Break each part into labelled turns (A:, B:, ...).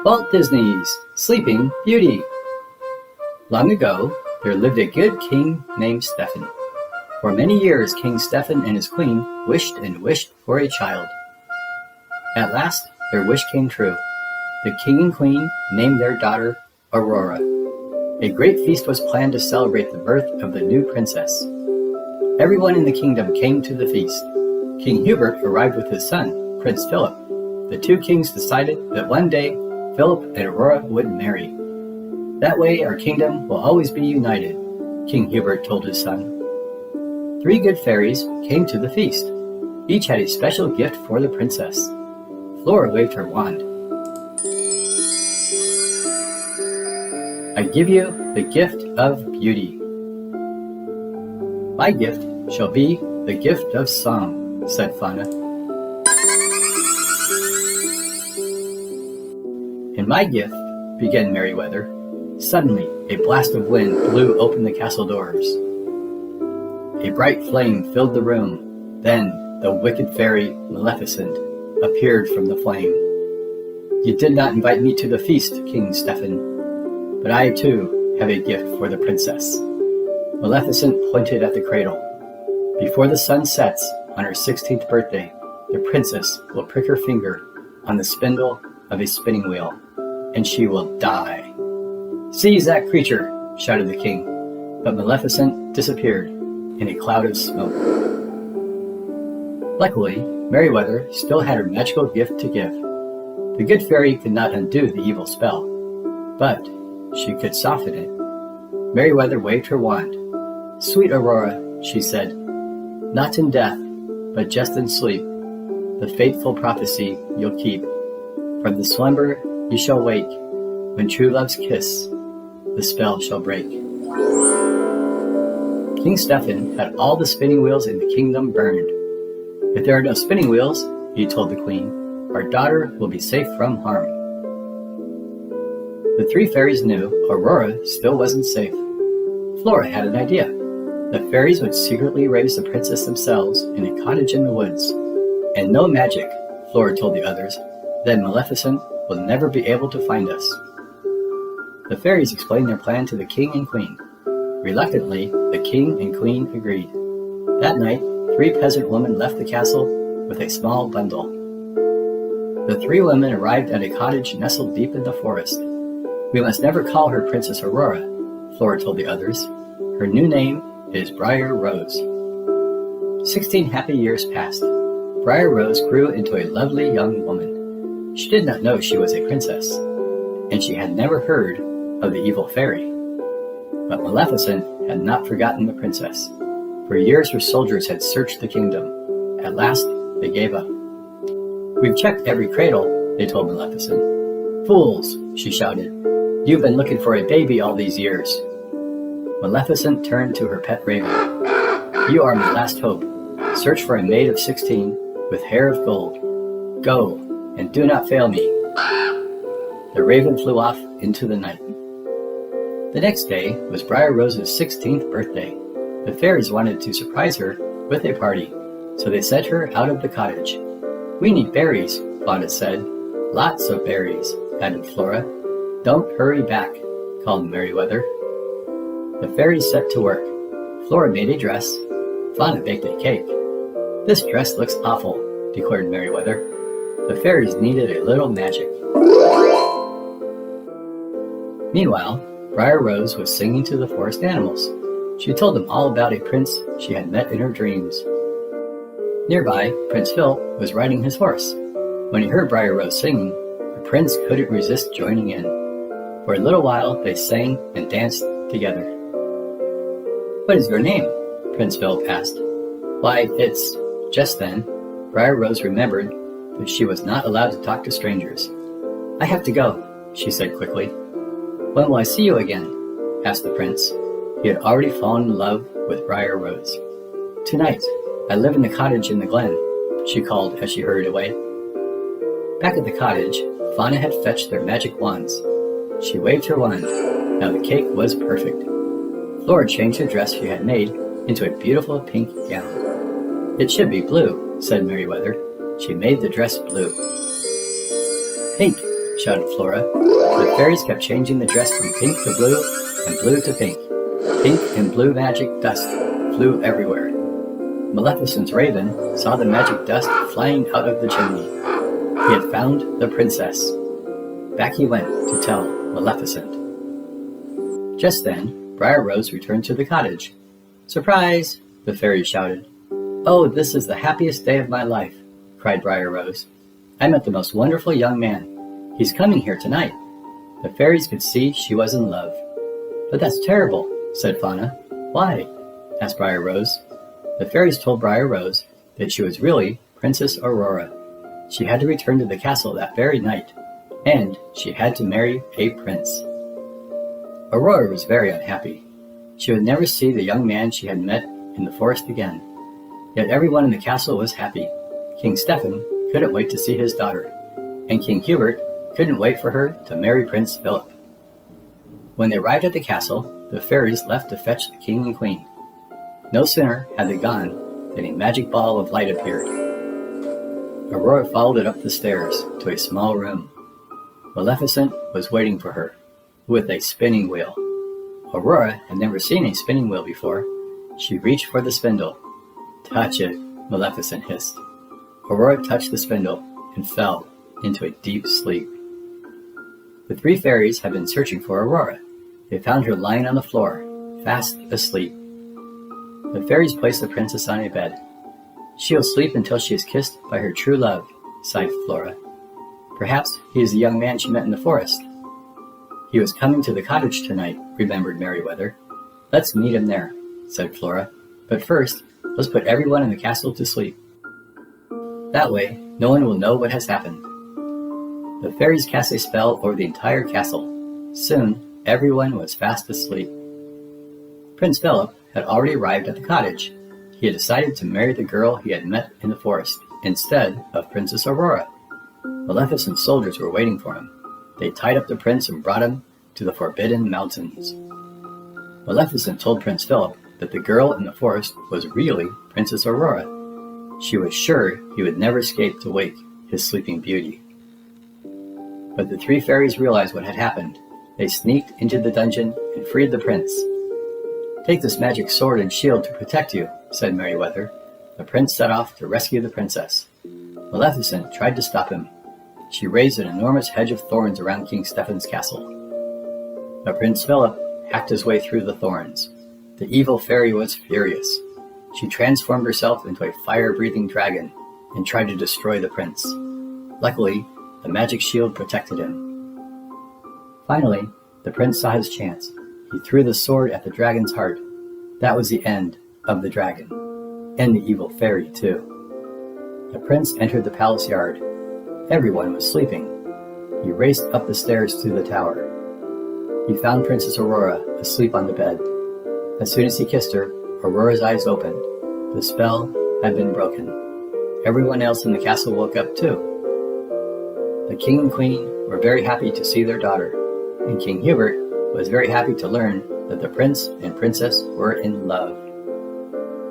A: Walt Disney's Sleeping Beauty. Long ago, there lived a good king named Stephen. For many years, King Stephen and his queen wished and wished for a child. At last, their wish came true. The king and queen named their daughter Aurora. A great feast was planned to celebrate the birth of the new princess. Everyone in the kingdom came to the feast. King Hubert arrived with his son, Prince Philip. The two kings decided that one day Philip and Aurora would marry. That way our kingdom will always be united, King Hubert told his son. 3 good fairies came to the feast. Each had a special gift for the princess. Flora waved her wand. I give you the gift of beauty. My gift shall be the gift of song, said Fauna. And my gift, began Merryweather. Suddenly, a blast of wind blew open the castle doors. A bright flame filled the room. Then the wicked fairy Maleficent appeared from the flame. You did not invite me to the feast, King Stephen, but I too have a gift for the princess. Maleficent pointed at the cradle. Before the sun sets on her 16th birthday, the princess will prick her finger on the spindle of a spinning wheel, and she will die. Seize that creature, shouted the king, but Maleficent disappeared in a cloud of smoke. Luckily, Merryweather still had her magical gift to give. The good fairy could not undo the evil spell, but she could soften it. Merryweather waved her wand. Sweet Aurora, she said, not in death, but just in sleep, the fateful prophecy you'll keep. From the slumber you shall wake, when true love's kiss, the spell shall break. King Stephen had all the spinning wheels in the kingdom burned. If there are no spinning wheels, he told the queen, our daughter will be safe from harm. The 3 fairies knew Aurora still wasn't safe. Flora had an idea. The fairies would secretly raise the princess themselves in a cottage in the woods. And no magic, Flora told the others, then Maleficent will never be able to find us. The fairies explained their plan to the king and queen. Reluctantly, the king and queen agreed. That night, 3 peasant women left the castle with a small bundle. The 3 women arrived at a cottage nestled deep in the forest. We must never call her Princess Aurora, Flora told the others. Her new name is Briar Rose. 16 happy years passed. Briar Rose grew into a lovely young woman. She did not know she was a princess, and she had never heard of the evil fairy. But Maleficent had not forgotten the princess. For years her soldiers had searched the kingdom. At last, they gave up. We've checked every cradle, they told Maleficent. Fools, she shouted. You've been looking for a baby all these years. Maleficent turned to her pet raven. You are my last hope. Search for a maid of 16 with hair of gold. Go, and do not fail me. The raven flew off into the night. The next day was Briar Rose's 16th birthday. The fairies wanted to surprise her with a party, so they sent her out of the cottage. We need berries, Fauna said. Lots of berries, added Flora. Don't hurry back, called Merryweather. The fairies set to work. Flora made a dress. Fauna baked a cake. This dress looks awful, declared Merryweather. The fairies needed a little magic. Meanwhile, Briar Rose was singing to the forest animals. She told them all about a prince she had met in her dreams. Nearby, Prince Phil was riding his horse. When he heard Briar Rose singing, the prince couldn't resist joining in. For a little while, they sang and danced together. What is your name? Prince Philip asked. Why, it's... Just then, Briar Rose remembered that she was not allowed to talk to strangers. I have to go, she said quickly. When will I see you again? Asked the prince. He had already fallen in love with Briar Rose. Tonight, I live in the cottage in the glen, she called as she hurried away. Back at the cottage, Fauna had fetched their magic wands. She waved her wand. Now the cake was perfect. Flora changed the dress she had made into a beautiful pink gown. It should be blue, said Merryweather. She made the dress blue. Pink, shouted Flora. The fairies kept changing the dress from pink to blue and blue to pink. Pink and blue magic dust flew everywhere. Maleficent's raven saw the magic dust flying out of the chimney. He had found the princess. Back he went to tell Maleficent. Just then, Briar Rose returned to the cottage. "Surprise!" the fairies shouted. "Oh, this is the happiest day of my life," cried Briar Rose. "I met the most wonderful young man. He's coming here tonight." The fairies could see she was in love. "But that's terrible," said Fauna. "Why?" asked Briar Rose. The fairies told Briar Rose that she was really Princess Aurora. She had to return to the castle that very night, and she had to marry a prince. Aurora was very unhappy. She would never see the young man she had met in the forest again. Yet everyone in the castle was happy. King Stephen couldn't wait to see his daughter, and King Hubert couldn't wait for her to marry Prince Philip. When they arrived at the castle, the fairies left to fetch the king and queen. No sooner had they gone than a magic ball of light appeared. Aurora followed it up the stairs to a small room. Maleficent was waiting for her with a spinning wheel. Aurora had never seen a spinning wheel before. She reached for the spindle. "Touch it," Maleficent hissed. Aurora touched the spindle and fell into a deep sleep. The three fairies had been searching for Aurora. They found her lying on the floor, fast asleep. The fairies placed the princess on a bed. "She'll sleep until she is kissed by her true love," sighed Flora. "Perhaps he is the young man she met in the forest." "He was coming to the cottage tonight," remembered Merryweather. "Let's meet him there," said Flora. "But first, let's put everyone in the castle to sleep. That way, no one will know what has happened." The fairies cast a spell over the entire castle. Soon, everyone was fast asleep. Prince Philip had already arrived at the cottage. He had decided to marry the girl he had met in the forest, instead of Princess Aurora. Maleficent's soldiers were waiting for him. They tied up the prince and brought him to the Forbidden Mountains. Maleficent told Prince Philip that the girl in the forest was really Princess Aurora. She was sure he would never escape to wake his sleeping beauty. But the three fairies realized what had happened. They sneaked into the dungeon and freed the prince. "Take this magic sword and shield to protect you," said Merryweather. The prince set off to rescue the princess. Maleficent tried to stop him. She raised an enormous hedge of thorns around King Stephen's castle. But Prince Philip hacked his way through the thorns. The evil fairy was furious. She transformed herself into a fire-breathing dragon and tried to destroy the prince. Luckily, the magic shield protected him. Finally, the prince saw his chance. He threw the sword at the dragon's heart. That was the end of the dragon, and the evil fairy too. The prince entered the palace yard. Everyone was sleeping. He raced up the stairs to the tower. He found Princess Aurora asleep on the bed. As soon as he kissed her, Aurora's eyes opened. The spell had been broken. Everyone else in the castle woke up too. The king and queen were very happy to see their daughter, and King Hubert was very happy to learn that the prince and princess were in love.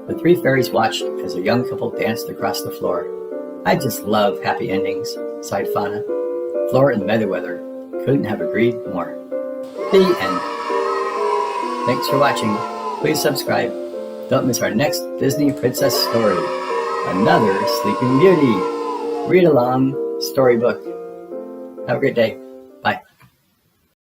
A: The three fairies watched as the young couple danced across the floor. "I just love happy endings," sighed Fauna. Flora and Merryweather couldn't have agreed more. The end. Thanks for watching. Please subscribe. Don't miss our next Disney princess story, another Sleeping Beauty. Read along storybook. Have a great day. Bye.